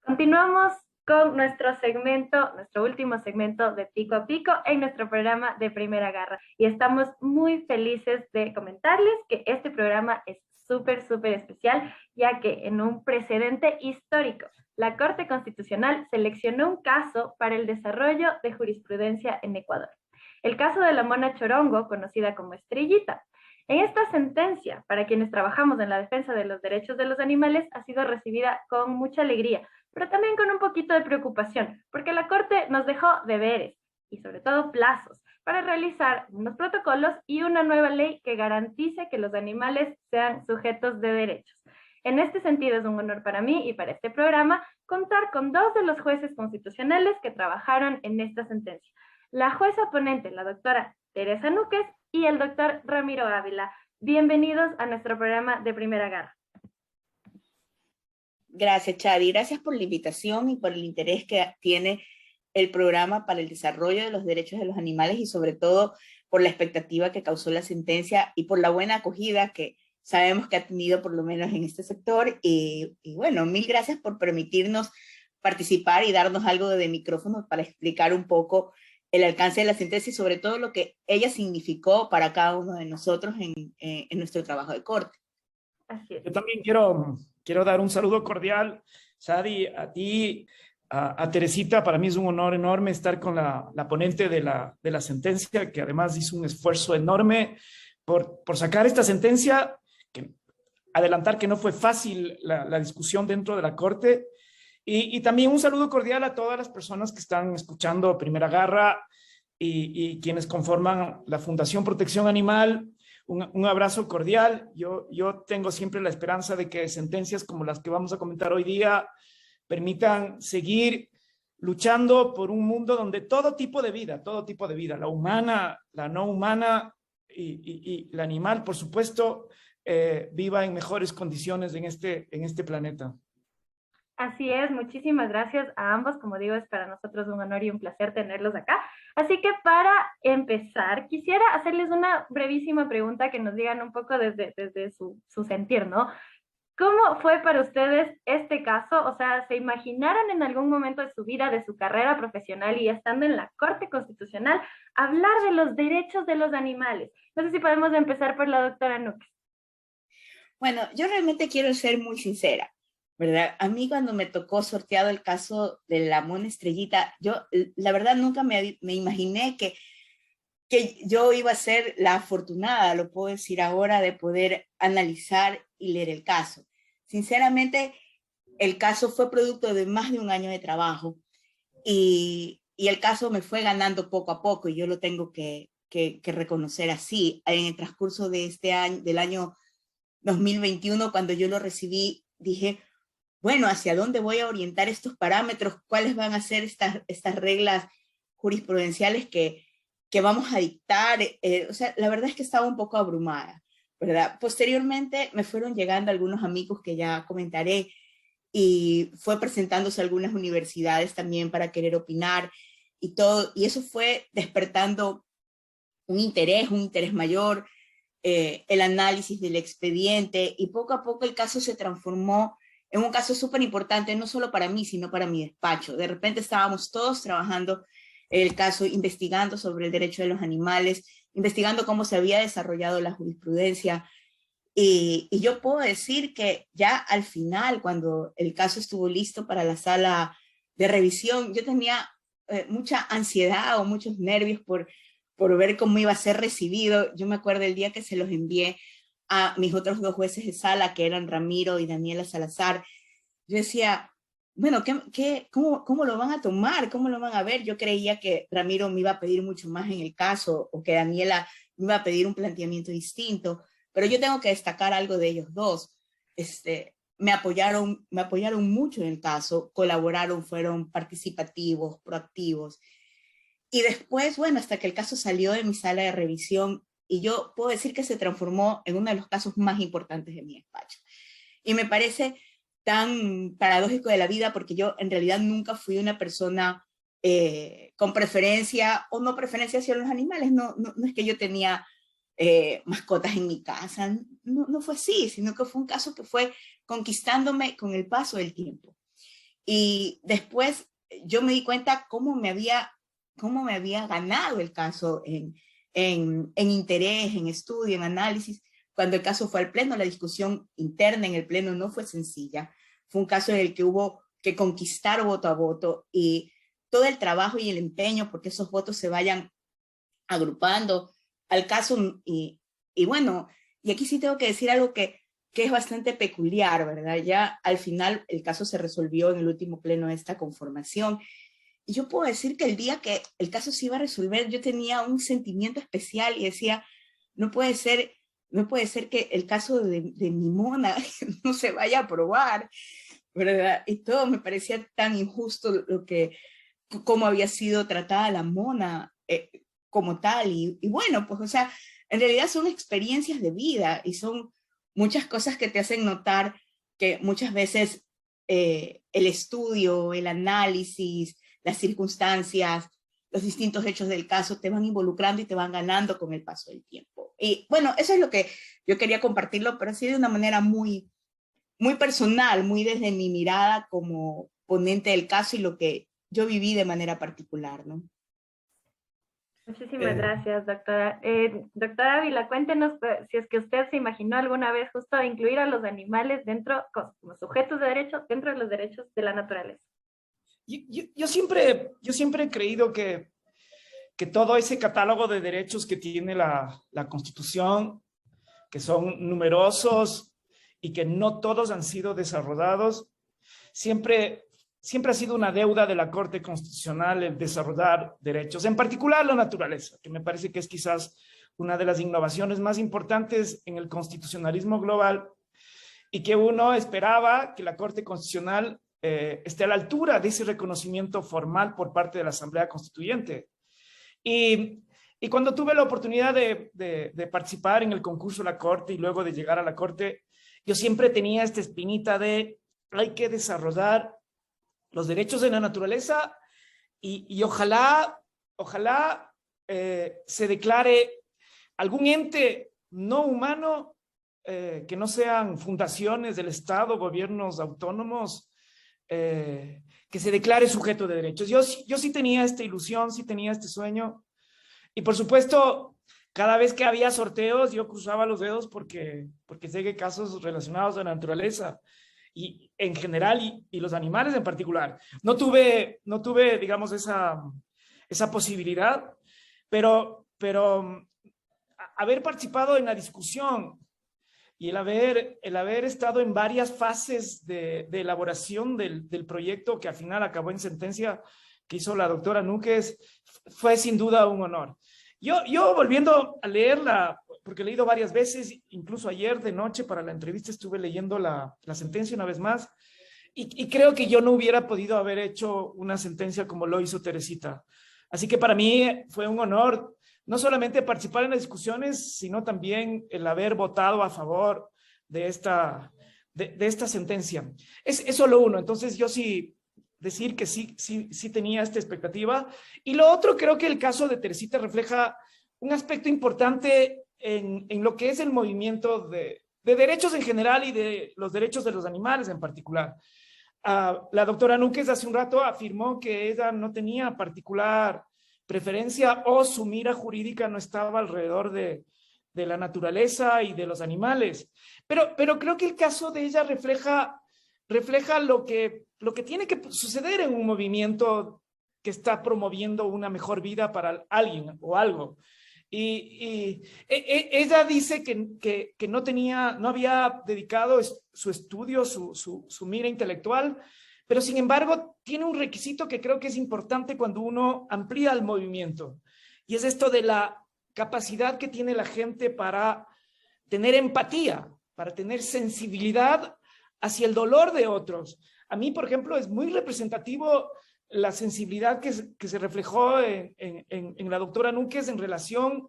Continuamos con nuestro último segmento de Pico a Pico en nuestro programa de Primera Garra. Y estamos muy felices de comentarles que este programa es súper especial, ya que en un precedente histórico, la Corte Constitucional seleccionó un caso para el desarrollo de jurisprudencia en Ecuador. El caso de la mona Chorongo, conocida como Estrellita. En esta sentencia, para quienes trabajamos en la defensa de los derechos de los animales, ha sido recibida con mucha alegría, pero también con un poquito de preocupación, porque la Corte nos dejó deberes y sobre todo plazos para realizar unos protocolos y una nueva ley que garantice que los animales sean sujetos de derechos. En este sentido, es un honor para mí y para este programa contar con dos de los jueces constitucionales que trabajaron en esta sentencia. La jueza ponente, la doctora Teresa Núquez, y el doctor Ramiro Ávila. Bienvenidos a nuestro programa de Primera Garra. Gracias, Chadi. Gracias por la invitación y por el interés que tiene el programa para el desarrollo de los derechos de los animales y sobre todo por la expectativa que causó la sentencia y por la buena acogida que sabemos que ha tenido por lo menos en este sector. Y bueno, mil gracias por permitirnos participar y darnos algo de micrófono para explicar un poco el alcance de la sentencia y sobre todo lo que ella significó para cada uno de nosotros en nuestro trabajo de corte. Así es. Yo también quiero dar un saludo cordial, Shadi, a ti, a Teresita. Para mí es un honor enorme estar con la ponente de la sentencia, que además hizo un esfuerzo enorme por sacar esta sentencia, que adelantar que no fue fácil la discusión dentro de la Corte. Y también un saludo cordial a todas las personas que están escuchando Primera Garra y quienes conforman la Fundación Protección Animal. Un abrazo cordial. Yo tengo siempre la esperanza de que sentencias como las que vamos a comentar hoy día permitan seguir luchando por un mundo donde todo tipo de vida, la humana, la no humana y la animal, por supuesto, viva en mejores condiciones en este planeta. Así es, muchísimas gracias a ambos. Como digo, es para nosotros un honor y un placer tenerlos acá. Así que para empezar, quisiera hacerles una brevísima pregunta que nos digan un poco desde su sentir, ¿no? ¿Cómo fue para ustedes este caso? O sea, ¿se imaginaron en algún momento de su vida, de su carrera profesional y estando en la Corte Constitucional, hablar de los derechos de los animales? No sé si podemos empezar por la doctora Núquez. Bueno, yo realmente quiero ser muy sincera, ¿verdad? A mí cuando me tocó sorteado el caso de la mona Estrellita, yo la verdad nunca me imaginé que yo iba a ser la afortunada, lo puedo decir ahora, de poder analizar y leer el caso. Sinceramente, el caso fue producto de más de un año de trabajo y el caso me fue ganando poco a poco y yo lo tengo que reconocer así. En el transcurso de este año, del año 2021, cuando yo lo recibí, dije, bueno, ¿hacia dónde voy a orientar estos parámetros? ¿Cuáles van a ser estas reglas jurisprudenciales que vamos a dictar? O sea, la verdad es que estaba un poco abrumada, ¿verdad? Posteriormente me fueron llegando algunos amigos que ya comentaré y fue presentándose algunas universidades también para querer opinar y todo, y eso fue despertando un interés mayor, el análisis del expediente y poco a poco el caso se transformó en un caso súper importante, no solo para mí, sino para mi despacho. De repente estábamos todos trabajando el caso, investigando sobre el derecho de los animales, investigando cómo se había desarrollado la jurisprudencia. Y yo puedo decir que ya al final, cuando el caso estuvo listo para la sala de revisión, yo tenía mucha ansiedad o muchos nervios por ver cómo iba a ser recibido. Yo me acuerdo el día que se los envié a mis otros dos jueces de sala, que eran Ramiro y Daniela Salazar. Yo decía, bueno, ¿cómo lo van a tomar? ¿Cómo lo van a ver? Yo creía que Ramiro me iba a pedir mucho más en el caso o que Daniela me iba a pedir un planteamiento distinto, pero yo tengo que destacar algo de ellos dos. Me apoyaron mucho en el caso, colaboraron, fueron participativos, proactivos. Y después, bueno, hasta que el caso salió de mi sala de revisión, y yo puedo decir que se transformó en uno de los casos más importantes de mi despacho. Y me parece tan paradójico de la vida porque yo en realidad nunca fui una persona con preferencia o no preferencia hacia los animales. No es que yo tenía mascotas en mi casa, no fue así, sino que fue un caso que fue conquistándome con el paso del tiempo. Y después yo me di cuenta cómo me había ganado el caso en interés, en estudio, en análisis. Cuando el caso fue al pleno, la discusión interna en el pleno no fue sencilla. Fue un caso en el que hubo que conquistar voto a voto y todo el trabajo y el empeño porque esos votos se vayan agrupando al caso. Y bueno, y aquí sí tengo que decir algo que es bastante peculiar, ¿verdad? Ya al final el caso se resolvió en el último pleno de esta conformación. Y yo puedo decir que el día que el caso se iba a resolver, yo tenía un sentimiento especial y decía, no puede ser que el caso de mi mona no se vaya a aprobar, ¿verdad? Y todo me parecía tan injusto cómo había sido tratada la mona como tal. Y bueno, pues, o sea, en realidad son experiencias de vida y son muchas cosas que te hacen notar que muchas veces el estudio, el análisis, las circunstancias, los distintos hechos del caso te van involucrando y te van ganando con el paso del tiempo. Y bueno, eso es lo que yo quería compartirlo, pero así de una manera muy, muy personal, muy desde mi mirada como ponente del caso y lo que yo viví de manera particular, ¿no? Muchísimas gracias, doctora. Doctora Ávila, cuéntenos si es que usted se imaginó alguna vez justo incluir a los animales dentro, como sujetos de derecho, dentro de los derechos de la naturaleza. Yo siempre he creído que todo ese catálogo de derechos que tiene la Constitución, que son numerosos y que no todos han sido desarrollados, siempre ha sido una deuda de la Corte Constitucional el desarrollar derechos, en particular la naturaleza, que me parece que es quizás una de las innovaciones más importantes en el constitucionalismo global y que uno esperaba que la Corte Constitucional esté a la altura de ese reconocimiento formal por parte de la Asamblea Constituyente. Y cuando tuve la oportunidad de participar en el concurso de la Corte y luego de llegar a la Corte, yo siempre tenía esta espinita de hay que desarrollar los derechos de la naturaleza y ojalá se declare algún ente no humano que no sean fundaciones del Estado, gobiernos autónomos, que se declare sujeto de derechos. Yo sí tenía esta ilusión, sí tenía este sueño. Y por supuesto, cada vez que había sorteos, yo cruzaba los dedos porque llegué casos relacionados a la naturaleza y en general y los animales en particular. No tuve digamos, esa posibilidad, pero haber participado en la discusión y el haber estado en varias fases de elaboración del proyecto que al final acabó en sentencia que hizo la doctora Núquez, fue sin duda un honor. Yo volviendo a leerla, porque he leído varias veces, incluso ayer de noche para la entrevista estuve leyendo la sentencia una vez más, y creo que yo no hubiera podido haber hecho una sentencia como lo hizo Teresita. Así que para mí fue un honor no solamente participar en las discusiones, sino también el haber votado a favor de esta sentencia. Es solo uno, entonces yo sí decir que sí tenía esta expectativa. Y lo otro, creo que el caso de Teresita refleja un aspecto importante en lo que es el movimiento de derechos en general y de los derechos de los animales en particular. La doctora Núquez hace un rato afirmó que ella no tenía particular preferencia o su mira jurídica no estaba alrededor de la naturaleza y de los animales. Pero creo que el caso de ella refleja lo que tiene que suceder en un movimiento que está promoviendo una mejor vida para alguien o algo. Y ella dice que no había dedicado su estudio, su mira intelectual, pero sin embargo tiene un requisito que creo que es importante cuando uno amplía el movimiento, y es esto de la capacidad que tiene la gente para tener empatía, para tener sensibilidad hacia el dolor de otros. A mí, por ejemplo, es muy representativo la sensibilidad que se reflejó en la doctora Núquez en relación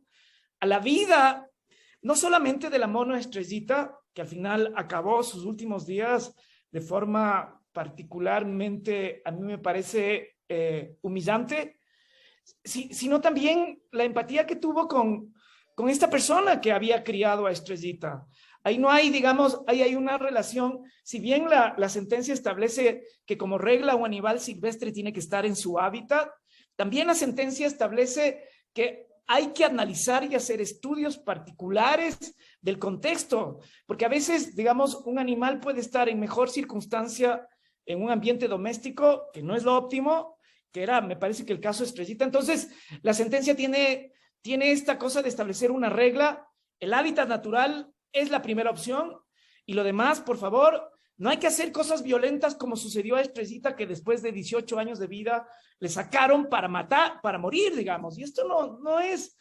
a la vida, no solamente de la mona Estrellita, que al final acabó sus últimos días de forma particularmente, a mí me parece humillante, sino también la empatía que tuvo con esta persona que había criado a Estrellita, Ahí no hay, digamos, ahí hay una relación, si bien la sentencia establece que como regla un animal silvestre tiene que estar en su hábitat, también la sentencia establece que hay que analizar y hacer estudios particulares del contexto, porque a veces, digamos, un animal puede estar en mejor circunstancia en un ambiente doméstico, que no es lo óptimo, que era, me parece que el caso Estrellita. Entonces, la sentencia tiene esta cosa de establecer una regla. El hábitat natural es la primera opción y lo demás, por favor, no hay que hacer cosas violentas como sucedió a Estrellita, que después de 18 años de vida le sacaron para matar, para morir, digamos. Y esto no es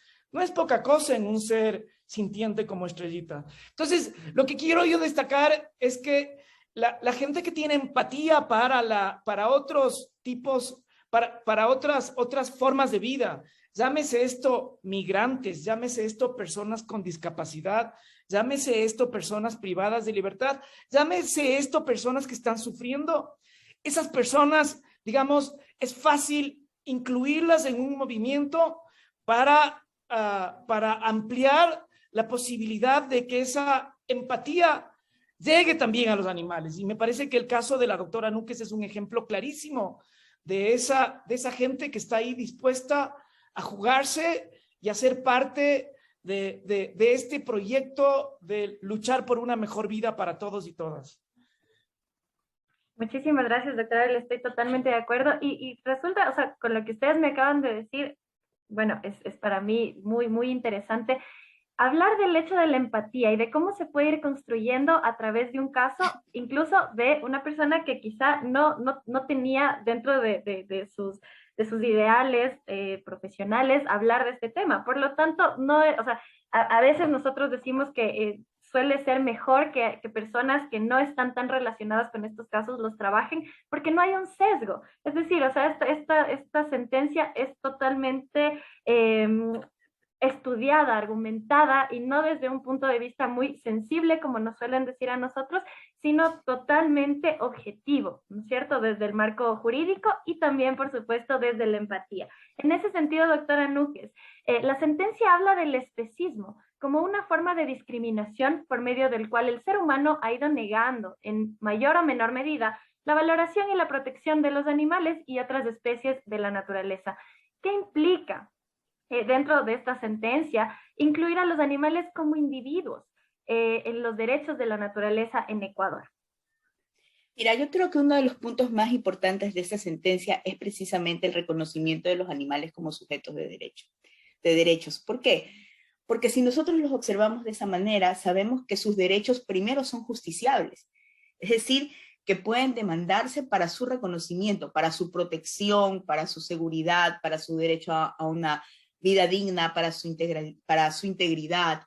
poca cosa en un ser sintiente como Estrellita. Entonces, lo que quiero yo destacar es que la gente que tiene empatía para otros tipos, para otras formas de vida, llámese esto migrantes, llámese esto personas con discapacidad, llámese esto personas privadas de libertad, llámese esto personas que están sufriendo. Esas personas, digamos, es fácil incluirlas en un movimiento para ampliar la posibilidad de que esa empatía llegue también a los animales. Y me parece que el caso de la doctora Núquez es un ejemplo clarísimo de esa gente que está ahí dispuesta a jugarse y a ser parte de este proyecto de luchar por una mejor vida para todos y todas. Muchísimas gracias, doctora. Estoy totalmente de acuerdo. Y resulta, o sea, con lo que ustedes me acaban de decir, bueno, es para mí muy, muy interesante hablar del hecho de la empatía y de cómo se puede ir construyendo a través de un caso, incluso de una persona que quizá no tenía dentro de sus ideales profesionales hablar de este tema. Por lo tanto, no, o sea, a veces nosotros decimos que suele ser mejor que personas que no están tan relacionadas con estos casos los trabajen, porque no hay un sesgo. Es decir, o sea, esta sentencia es totalmente estudiada, argumentada y no desde un punto de vista muy sensible, como nos suelen decir a nosotros, sino totalmente objetivo, ¿no es cierto? Desde el marco jurídico y también, por supuesto, desde la empatía. En ese sentido, doctora Núquez, la sentencia habla del especismo como una forma de discriminación por medio del cual el ser humano ha ido negando, en mayor o menor medida, la valoración y la protección de los animales y otras especies de la naturaleza. ¿Qué implica dentro de esta sentencia incluir a los animales como individuos en los derechos de la naturaleza en Ecuador? Mira, yo creo que uno de los puntos más importantes de esta sentencia es precisamente el reconocimiento de los animales como sujetos de derechos. ¿Por qué? Porque si nosotros los observamos de esa manera, sabemos que sus derechos primero son justiciables, es decir, que pueden demandarse para su reconocimiento, para su protección, para su seguridad, para su derecho a una vida digna, para su integridad,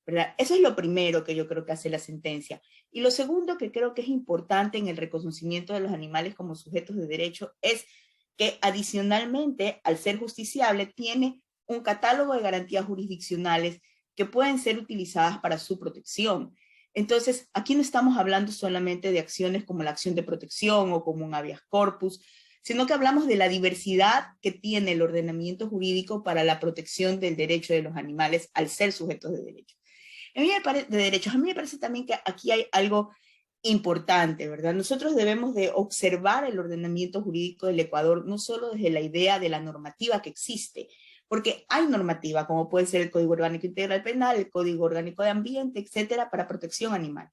¿verdad? Eso es lo primero que yo creo que hace la sentencia. Y lo segundo que creo que es importante en el reconocimiento de los animales como sujetos de derecho es que adicionalmente, al ser justiciable, tiene un catálogo de garantías jurisdiccionales que pueden ser utilizadas para su protección. Entonces, aquí no estamos hablando solamente de acciones como la acción de protección o como un habeas corpus, sino que hablamos de la diversidad que tiene el ordenamiento jurídico para la protección del derecho de los animales al ser sujetos de derechos. A mí me parece también que aquí hay algo importante, ¿verdad? Nosotros debemos de observar el ordenamiento jurídico del Ecuador no solo desde la idea de la normativa que existe, porque hay normativa, como puede ser el Código Orgánico Integral Penal, el Código Orgánico de Ambiente, etcétera, para protección animal,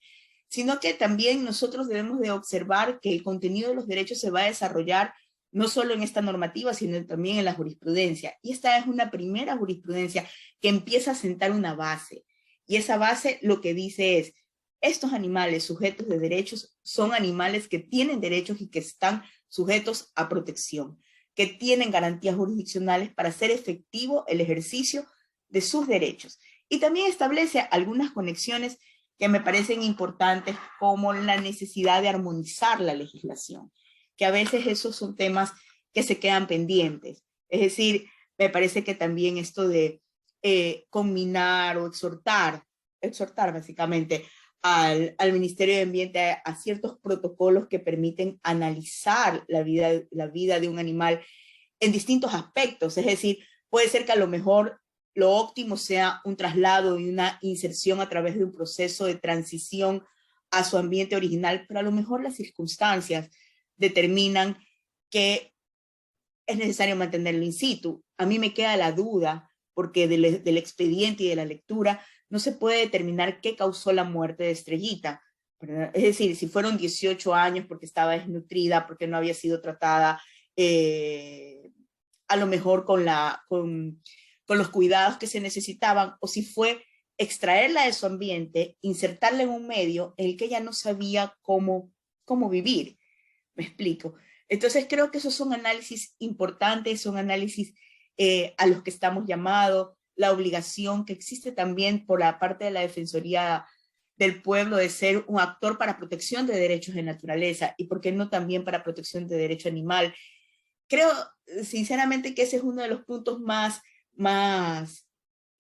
sino que también nosotros debemos de observar que el contenido de los derechos se va a desarrollar no solo en esta normativa, sino también en la jurisprudencia. Y esta es una primera jurisprudencia que empieza a sentar una base. Y esa base lo que dice es, estos animales sujetos de derechos son animales que tienen derechos y que están sujetos a protección, que tienen garantías jurisdiccionales para hacer efectivo el ejercicio de sus derechos. Y también establece algunas conexiones que me parecen importantes, como la necesidad de armonizar la legislación, que a veces esos son temas que se quedan pendientes. Es decir, me parece que también esto de combinar o exhortar básicamente al Ministerio de Ambiente a ciertos protocolos que permiten analizar la vida de un animal en distintos aspectos. Es decir, puede ser que a lo mejor lo óptimo sea un traslado y una inserción a través de un proceso de transición a su ambiente original, pero a lo mejor las circunstancias determinan que es necesario mantenerlo in situ. A mí me queda la duda, porque del expediente y de la lectura no se puede determinar qué causó la muerte de Estrellita, ¿verdad? Es decir, si fueron 18 años porque estaba desnutrida, porque no había sido tratada, a lo mejor con los cuidados que se necesitaban, o si fue extraerla de su ambiente, insertarla en un medio en el que ella no sabía cómo vivir. Me explico. Entonces creo que esos son análisis importantes, son análisis a los que estamos llamados, la obligación que existe también por la parte de la Defensoría del Pueblo de ser un actor para protección de derechos de naturaleza y por qué no también para protección de derecho animal. Creo sinceramente que ese es uno de los puntos más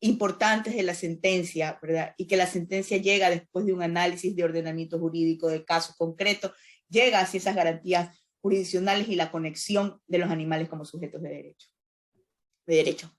importantes de la sentencia, ¿verdad? Y que la sentencia llega después de un análisis de ordenamiento jurídico de caso concreto, llega hacia esas garantías jurisdiccionales y la conexión de los animales como sujetos de derecho.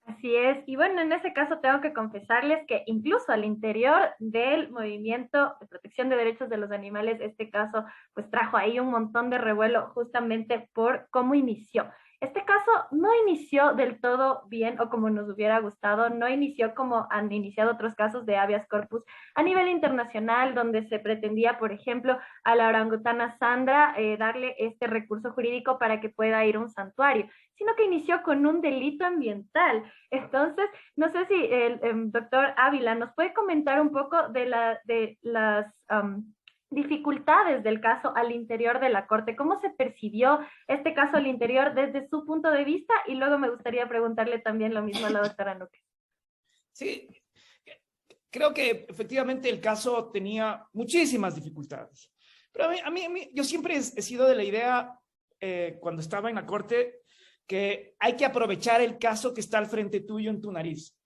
Así es, y bueno, en ese caso tengo que confesarles que incluso al interior del movimiento de protección de derechos de los animales, este caso pues trajo ahí un montón de revuelo justamente por cómo inició. Este caso no inició del todo bien o como nos hubiera gustado, no inició como han iniciado otros casos de habeas corpus a nivel internacional, donde se pretendía, por ejemplo, a la orangutana Sandra darle este recurso jurídico para que pueda ir a un santuario, sino que inició con un delito ambiental. Entonces, no sé si el doctor Ávila nos puede comentar un poco de las dificultades del caso al interior de la Corte. ¿Cómo se percibió este caso al interior desde su punto de vista? Y luego me gustaría preguntarle también lo mismo a la doctora Núquez. Sí, creo que efectivamente el caso tenía muchísimas dificultades. Pero a mí yo siempre he sido de la idea, cuando estaba en la Corte, que hay que aprovechar el caso que está al frente tuyo en tu nariz.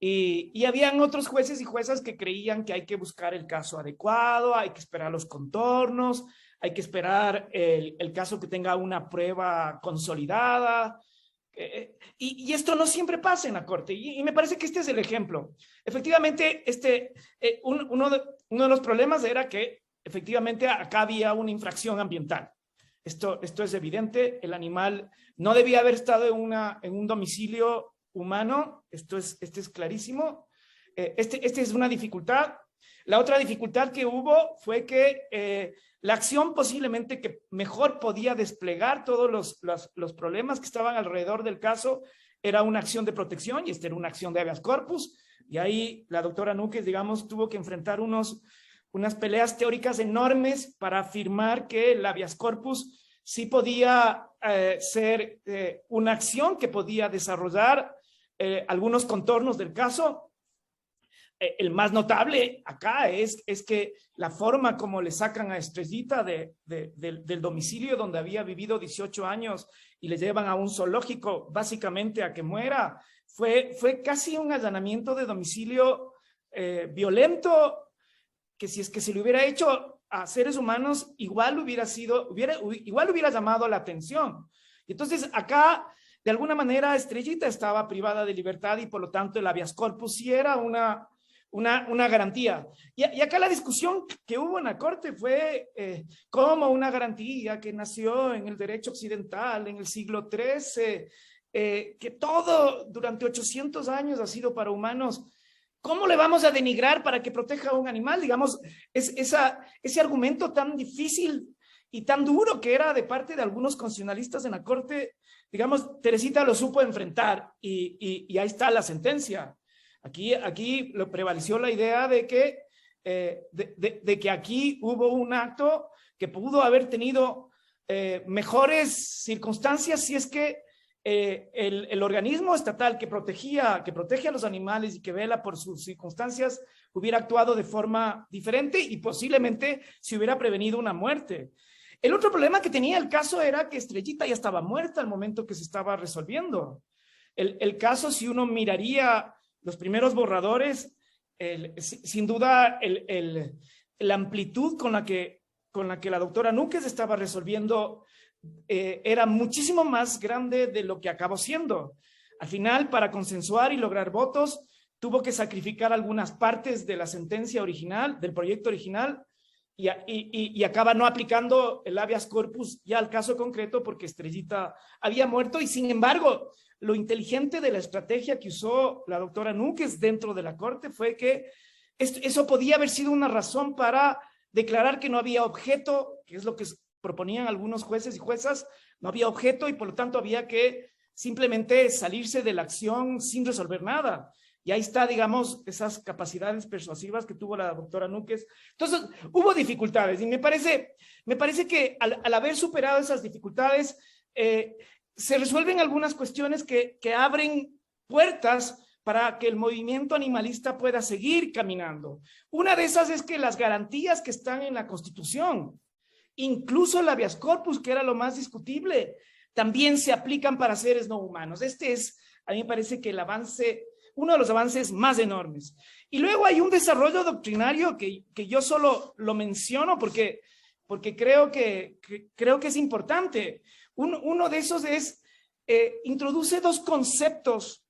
Y habían otros jueces y juezas que creían que hay que buscar el caso adecuado, hay que esperar los contornos, hay que esperar el caso que tenga una prueba consolidada. Y esto no siempre pasa en la Corte. Y me parece que este es el ejemplo. Efectivamente, uno de los problemas era que efectivamente acá había una infracción ambiental. Esto es evidente. El animal no debía haber estado en un domicilio humano. Esto es clarísimo. Esta es una dificultad. La otra dificultad que hubo fue que la acción posiblemente que mejor podía desplegar todos los problemas que estaban alrededor del caso era una acción de protección, y esta era una acción de habeas corpus. Y ahí la doctora Núquez, digamos, tuvo que enfrentar unas peleas teóricas enormes para afirmar que el habeas corpus sí podía ser una acción que podía desarrollar algunos contornos del caso. El más notable acá es que la forma como le sacan a Estrellita del domicilio donde había vivido 18 años y le llevan a un zoológico básicamente a que muera, fue casi un allanamiento de domicilio violento, que si es que se le hubiera hecho a seres humanos, igual hubiera llamado la atención. Entonces acá, de alguna manera, Estrellita estaba privada de libertad y por lo tanto el habeas corpus sí era una garantía. Y acá la discusión que hubo en la Corte fue cómo una garantía que nació en el derecho occidental en el siglo XIII, que todo durante 800 años ha sido para humanos, ¿cómo le vamos a denigrar para que proteja a un animal? Digamos, ese argumento tan difícil y tan duro que era de parte de algunos constitucionalistas en la Corte, digamos, Teresita lo supo enfrentar y ahí está la sentencia. Aquí lo prevaleció la idea de que aquí hubo un acto que pudo haber tenido mejores circunstancias si es que el organismo estatal que protege a los animales y que vela por sus circunstancias hubiera actuado de forma diferente y posiblemente se hubiera prevenido una muerte. El otro problema que tenía el caso era que Estrellita ya estaba muerta al momento que se estaba resolviendo. El caso, si uno miraría los primeros borradores, sin duda la amplitud con la que la doctora Núquez estaba resolviendo era muchísimo más grande de lo que acabó siendo. Al final, para consensuar y lograr votos, tuvo que sacrificar algunas partes de la sentencia original, del proyecto original, y acaba no aplicando el habeas corpus ya al caso concreto porque Estrellita había muerto. Y sin embargo, lo inteligente de la estrategia que usó la doctora Núñez dentro de la corte fue que eso podía haber sido una razón para declarar que no había objeto, que es lo que proponían algunos jueces y juezas, no había objeto y por lo tanto había que simplemente salirse de la acción sin resolver nada. Y ahí está, digamos, esas capacidades persuasivas que tuvo la doctora Núñez. Entonces, hubo dificultades y me parece que al haber superado esas dificultades, se resuelven algunas cuestiones que abren puertas para que el movimiento animalista pueda seguir caminando. Una de esas es que las garantías que están en la Constitución, incluso el habeas corpus, que era lo más discutible, también se aplican para seres no humanos. Este es, a mí me parece que el avance, uno de los avances más enormes. Y luego hay un desarrollo doctrinario que yo solo lo menciono porque creo que es importante. Uno de esos es, introduce dos conceptos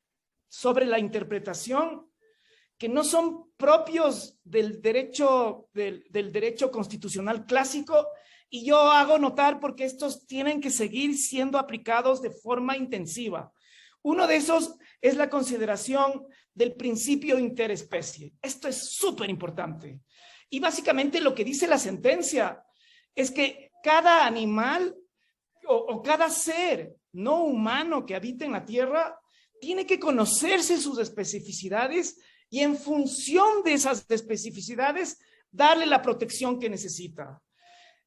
sobre la interpretación que no son propios del derecho constitucional clásico, y yo hago notar porque estos tienen que seguir siendo aplicados de forma intensiva. Uno de esos es la consideración del principio interespecie. Esto es súper importante. Y básicamente lo que dice la sentencia es que cada animal o cada ser no humano que habita en la Tierra tiene que conocerse sus especificidades y en función de esas especificidades darle la protección que necesita.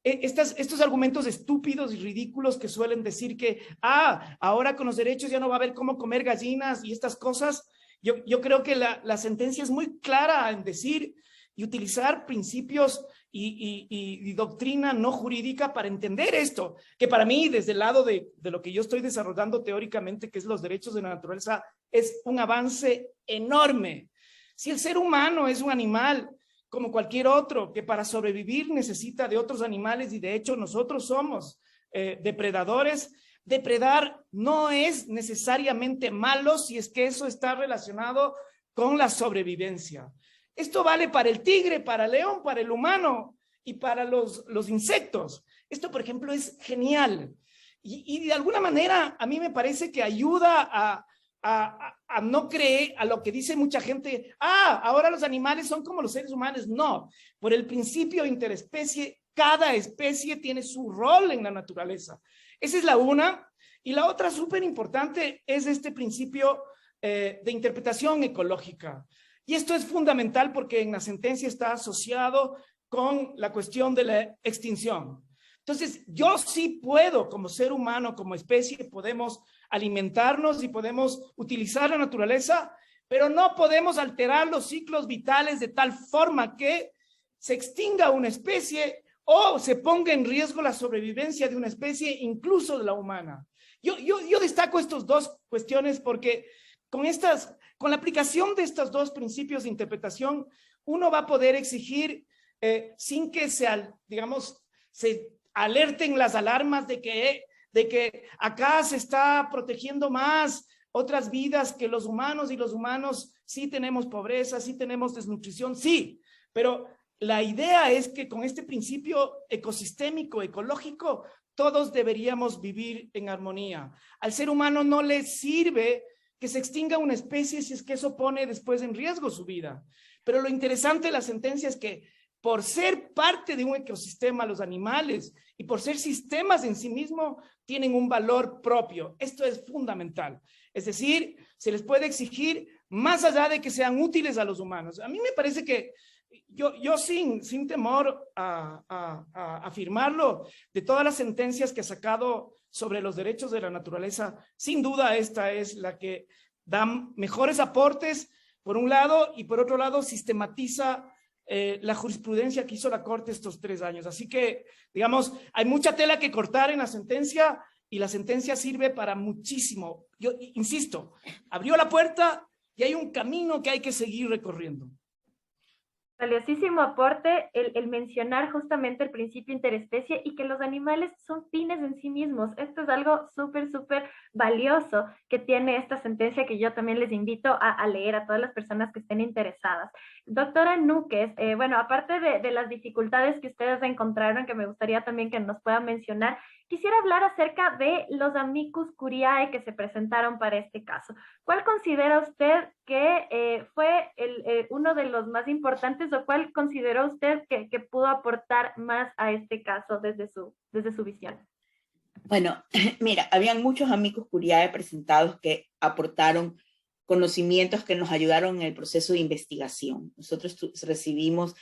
Estos argumentos estúpidos y ridículos que suelen decir que ahora con los derechos ya no va a haber cómo comer gallinas y estas cosas, yo creo que la sentencia es muy clara en decir y utilizar principios y doctrina no jurídica para entender esto, que para mí, desde el lado de lo que yo estoy desarrollando teóricamente, que es los derechos de la naturaleza, es un avance enorme. Si el ser humano es un animal como cualquier otro, que para sobrevivir necesita de otros animales, y de hecho nosotros somos depredadores, depredar no es necesariamente malo si es que eso está relacionado con la sobrevivencia. Esto vale para el tigre, para el león, para el humano y para los insectos. Esto, por ejemplo, es genial. Y de alguna manera a mí me parece que ayuda a no creer a lo que dice mucha gente, ahora los animales son como los seres humanos. No, por el principio interespecie, cada especie tiene su rol en la naturaleza. Esa es la una. Y la otra súper importante es este principio de interpretación ecológica. Y esto es fundamental porque en la sentencia está asociado con la cuestión de la extinción. Entonces, yo sí puedo, como ser humano, como especie, podemos alimentarnos y podemos utilizar la naturaleza, pero no podemos alterar los ciclos vitales de tal forma que se extinga una especie o se ponga en riesgo la sobrevivencia de una especie, incluso de la humana. Yo destaco estas dos cuestiones porque con la aplicación de estos dos principios de interpretación, uno va a poder exigir sin que se alerten las alarmas de que acá se está protegiendo más otras vidas que los humanos, y los humanos sí tenemos pobreza, sí tenemos desnutrición, sí, pero la idea es que con este principio ecosistémico, ecológico, todos deberíamos vivir en armonía. Al ser humano no le sirve que se extinga una especie si es que eso pone después en riesgo su vida. Pero lo interesante de la sentencia es que por ser parte de un ecosistema, los animales, y por ser sistemas en sí mismos, tienen un valor propio. Esto es fundamental. Es decir, se les puede exigir más allá de que sean útiles a los humanos. A mí me parece que yo sin temor a afirmarlo, de todas las sentencias que ha sacado sobre los derechos de la naturaleza, sin duda esta es la que da mejores aportes, por un lado, y por otro lado sistematiza la jurisprudencia que hizo la Corte estos 3 años. Así que, digamos, hay mucha tela que cortar en la sentencia, y la sentencia sirve para muchísimo. Yo insisto, abrió la puerta y hay un camino que hay que seguir recorriendo. Valiosísimo aporte el mencionar justamente el principio interespecie y que los animales son fines en sí mismos. Esto es algo súper valioso que tiene esta sentencia que yo también les invito a leer a todas las personas que estén interesadas. Doctora Núquez, bueno, aparte de las dificultades que ustedes encontraron, que me gustaría también que nos puedan mencionar, quisiera hablar acerca de los amicus curiae que se presentaron para este caso. ¿Cuál considera usted que fue uno de los más importantes o cuál consideró usted que pudo aportar más a este caso desde su visión? Bueno, mira, habían muchos amicus curiae presentados que aportaron conocimientos que nos ayudaron en el proceso de investigación. Nosotros recibimos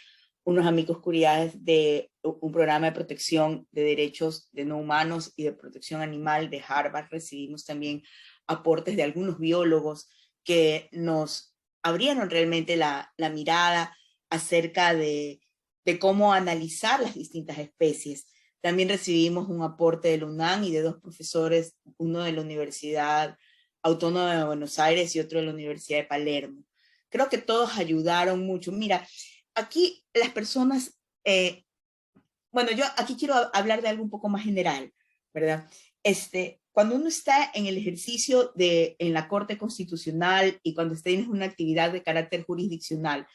unos amicus curiae de un programa de protección de derechos de no humanos y de protección animal de Harvard. Recibimos también aportes de algunos biólogos que nos abrieron realmente la mirada acerca de cómo analizar las distintas especies. También recibimos un aporte del UNAM y de dos profesores, uno de la Universidad Autónoma de Buenos Aires y otro de la Universidad de Palermo. Creo que todos ayudaron mucho. Mira, aquí las personas, bueno, yo aquí quiero hablar de algo un poco más general, ¿verdad? Cuando uno está en el ejercicio en la Corte Constitucional y cuando tienes una actividad de carácter jurisdiccional,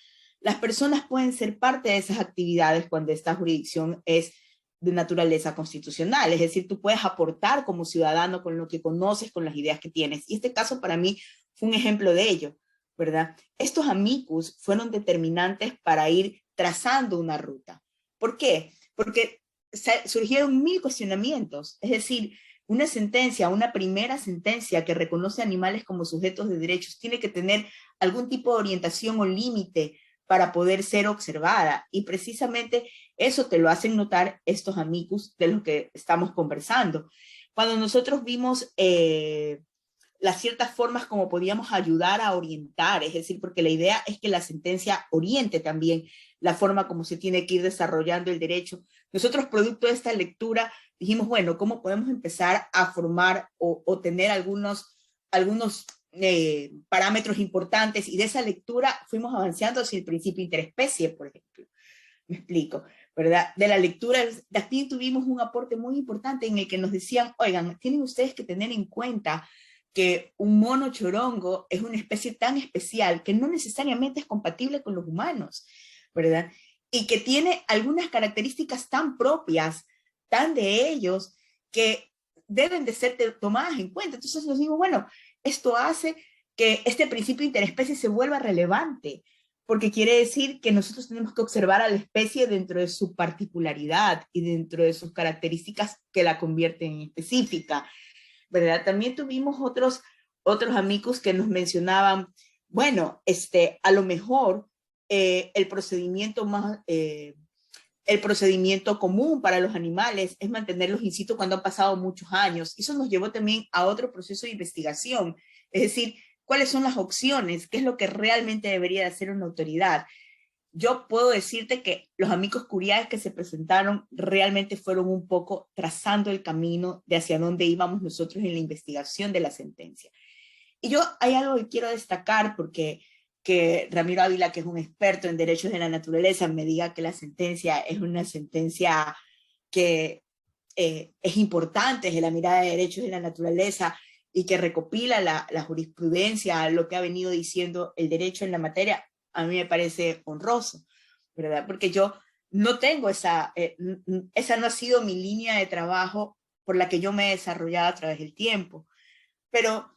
las personas pueden ser parte de esas actividades cuando esta jurisdicción es de naturaleza constitucional, es decir, tú puedes aportar como ciudadano con lo que conoces, con las ideas que tienes. Y este caso para mí fue un ejemplo de ello, ¿verdad? Estos amicus fueron determinantes para ir trazando una ruta. ¿Por qué? Porque surgieron 1000 cuestionamientos, es decir, una sentencia, una primera sentencia que reconoce animales como sujetos de derechos tiene que tener algún tipo de orientación o límite para poder ser observada. Y precisamente eso te lo hacen notar estos amicus de los que estamos conversando. Cuando nosotros vimos las ciertas formas como podíamos ayudar a orientar, es decir, porque la idea es que la sentencia oriente también la forma como se tiene que ir desarrollando el derecho. Nosotros, producto de esta lectura, dijimos, bueno, ¿cómo podemos empezar a formar o tener algunos parámetros importantes? Y de esa lectura fuimos avanzando hacia el principio interespecie, por ejemplo. Me explico, ¿verdad? De la lectura, también tuvimos un aporte muy importante en el que nos decían, oigan, tienen ustedes que tener en cuenta que un mono chorongo es una especie tan especial que no necesariamente es compatible con los humanos, ¿verdad? Y que tiene algunas características tan propias, tan de ellos, que deben de ser tomadas en cuenta. Entonces nos digo, bueno, esto hace que este principio interespecie se vuelva relevante, porque quiere decir que nosotros tenemos que observar a la especie dentro de su particularidad y dentro de sus características que la convierten en específica, ¿verdad? También tuvimos otros amigos que nos mencionaban, bueno, a lo mejor el procedimiento común para los animales es mantenerlos in situ cuando han pasado muchos años. Eso nos llevó también a otro proceso de investigación, es decir, ¿cuáles son las opciones? ¿Qué es lo que realmente debería de hacer una autoridad? Yo puedo decirte que los amicus curiae que se presentaron realmente fueron un poco trazando el camino de hacia dónde íbamos nosotros en la investigación de la sentencia. Y yo hay algo que quiero destacar porque que Ramiro Ávila, que es un experto en derechos de la naturaleza, me diga que la sentencia es una sentencia que es importante desde la mirada de derechos de la naturaleza y que recopila la jurisprudencia, lo que ha venido diciendo el derecho en la materia, a mí me parece honroso, ¿verdad? Porque yo no tengo esa no ha sido mi línea de trabajo por la que yo me he desarrollado a través del tiempo. Pero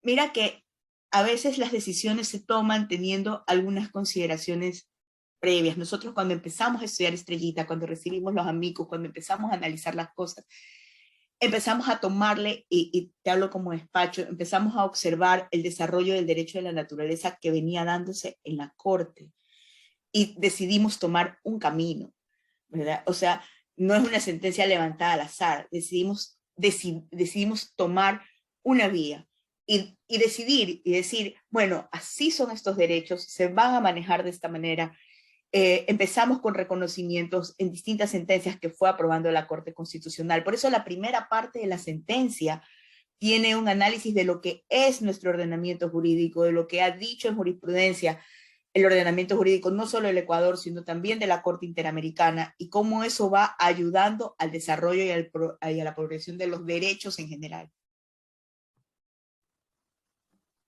mira que a veces las decisiones se toman teniendo algunas consideraciones previas. Nosotros cuando empezamos a estudiar Estrellita, cuando recibimos los amigos, cuando empezamos a analizar las cosas, empezamos a tomarle, y te hablo como despacho, empezamos a observar el desarrollo del derecho de la naturaleza que venía dándose en la Corte y decidimos tomar un camino, ¿verdad? O sea, no es una sentencia levantada al azar, decidimos tomar una vía y decidir y decir, bueno, así son estos derechos, se van a manejar de esta manera. Empezamos con reconocimientos en distintas sentencias que fue aprobando la Corte Constitucional. Por eso la primera parte de la sentencia tiene un análisis de lo que es nuestro ordenamiento jurídico, de lo que ha dicho en jurisprudencia, el ordenamiento jurídico, no solo del Ecuador, sino también de la Corte Interamericana, y cómo eso va ayudando al desarrollo y a la progresión de los derechos en general.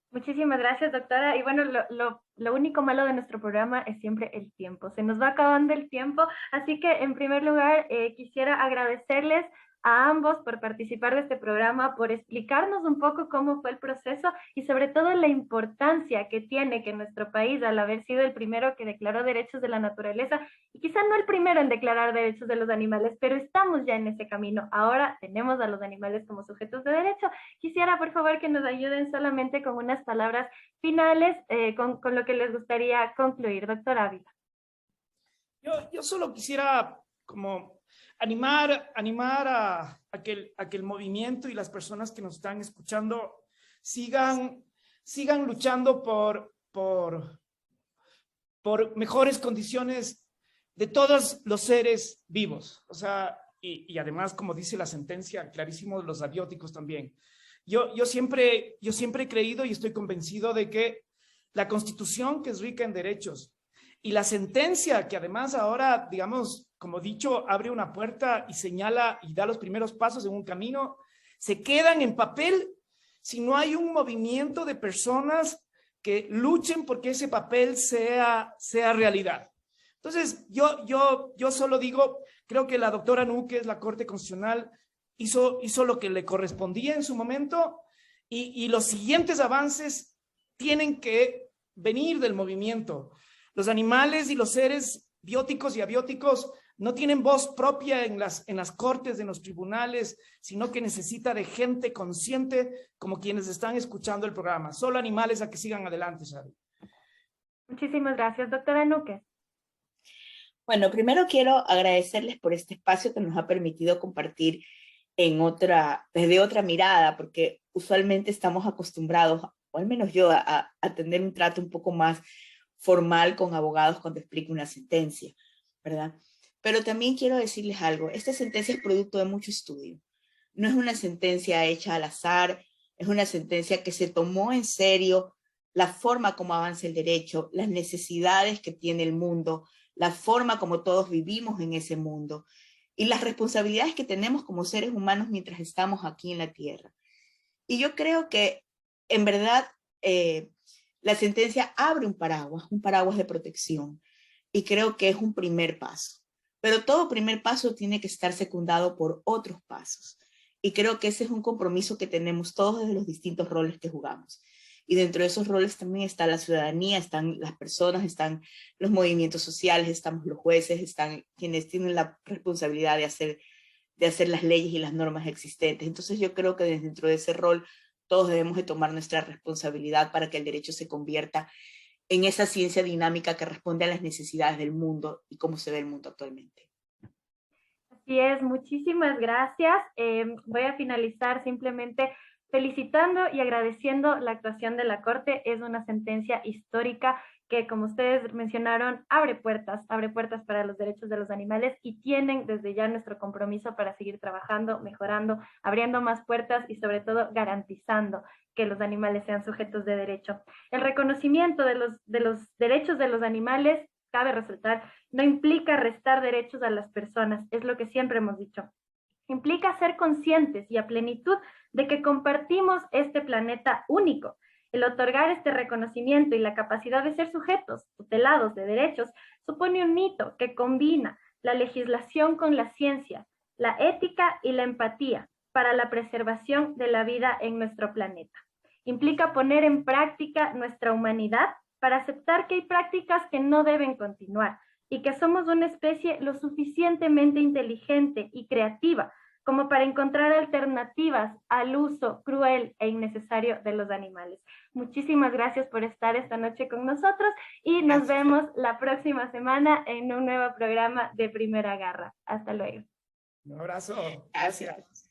Muchísimas gracias, doctora. Y bueno, lo único malo de nuestro programa es siempre el tiempo. Se nos va acabando el tiempo, así que en primer lugar quisiera agradecerles a ambos por participar de este programa, por explicarnos un poco cómo fue el proceso y sobre todo la importancia que tiene que nuestro país, al haber sido el primero que declaró derechos de la naturaleza, y quizá no el primero en declarar derechos de los animales, pero estamos ya en ese camino. Ahora tenemos a los animales como sujetos de derecho. Quisiera, por favor, que nos ayuden solamente con unas palabras finales con lo que les gustaría concluir. Doctor Ávila. Yo solo quisiera como animar a que el movimiento y las personas que nos están escuchando sigan luchando por mejores condiciones de todos los seres vivos. O sea, y además, como dice la sentencia, clarísimo, los abióticos también. Yo siempre he creído y estoy convencido de que la Constitución, que es rica en derechos, y la sentencia, que además ahora, digamos, como dicho, abre una puerta y señala y da los primeros pasos en un camino, se quedan en papel si no hay un movimiento de personas que luchen porque ese papel sea realidad. Entonces, yo solo digo, creo que la doctora Núquez, la Corte Constitucional, hizo lo que le correspondía en su momento, y los siguientes avances tienen que venir del movimiento. Los animales y los seres bióticos y abióticos no tienen voz propia en las cortes, en los tribunales, sino que necesita de gente consciente como quienes están escuchando el programa. Solo animales a que sigan adelante, ¿sabe? Muchísimas gracias, doctora Núquez. Bueno, primero quiero agradecerles por este espacio que nos ha permitido compartir desde otra mirada, porque usualmente estamos acostumbrados, o al menos yo, a tener un trato un poco más formal con abogados cuando explico una sentencia, ¿verdad? Pero también quiero decirles algo, esta sentencia es producto de mucho estudio. No es una sentencia hecha al azar, es una sentencia que se tomó en serio la forma como avanza el derecho, las necesidades que tiene el mundo, la forma como todos vivimos en ese mundo y las responsabilidades que tenemos como seres humanos mientras estamos aquí en la Tierra. Y yo creo que, en verdad, la sentencia abre un paraguas de protección, y creo que es un primer paso. Pero todo primer paso tiene que estar secundado por otros pasos. Y creo que ese es un compromiso que tenemos todos desde los distintos roles que jugamos. Y dentro de esos roles también está la ciudadanía, están las personas, están los movimientos sociales, estamos los jueces, están quienes tienen la responsabilidad de hacer las leyes y las normas existentes. Entonces yo creo que dentro de ese rol todos debemos de tomar nuestra responsabilidad para que el derecho se convierta en esa ciencia dinámica que responde a las necesidades del mundo y cómo se ve el mundo actualmente. Así es, muchísimas gracias. Voy a finalizar simplemente felicitando y agradeciendo la actuación de la Corte. Es una sentencia histórica que, como ustedes mencionaron, abre puertas para los derechos de los animales, y tienen desde ya nuestro compromiso para seguir trabajando, mejorando, abriendo más puertas y sobre todo garantizando que los animales sean sujetos de derecho. El reconocimiento de los derechos de los animales, cabe resaltar, no implica restar derechos a las personas, es lo que siempre hemos dicho. Implica ser conscientes y a plenitud de que compartimos este planeta único. El otorgar este reconocimiento y la capacidad de ser sujetos tutelados de derechos supone un hito que combina la legislación con la ciencia, la ética y la empatía para la preservación de la vida en nuestro planeta. Implica poner en práctica nuestra humanidad para aceptar que hay prácticas que no deben continuar y que somos una especie lo suficientemente inteligente y creativa como para encontrar alternativas al uso cruel e innecesario de los animales. Muchísimas gracias por estar esta noche con nosotros y nos vemos la próxima semana en un nuevo programa de Primera Garra. Hasta luego. Un abrazo. Gracias.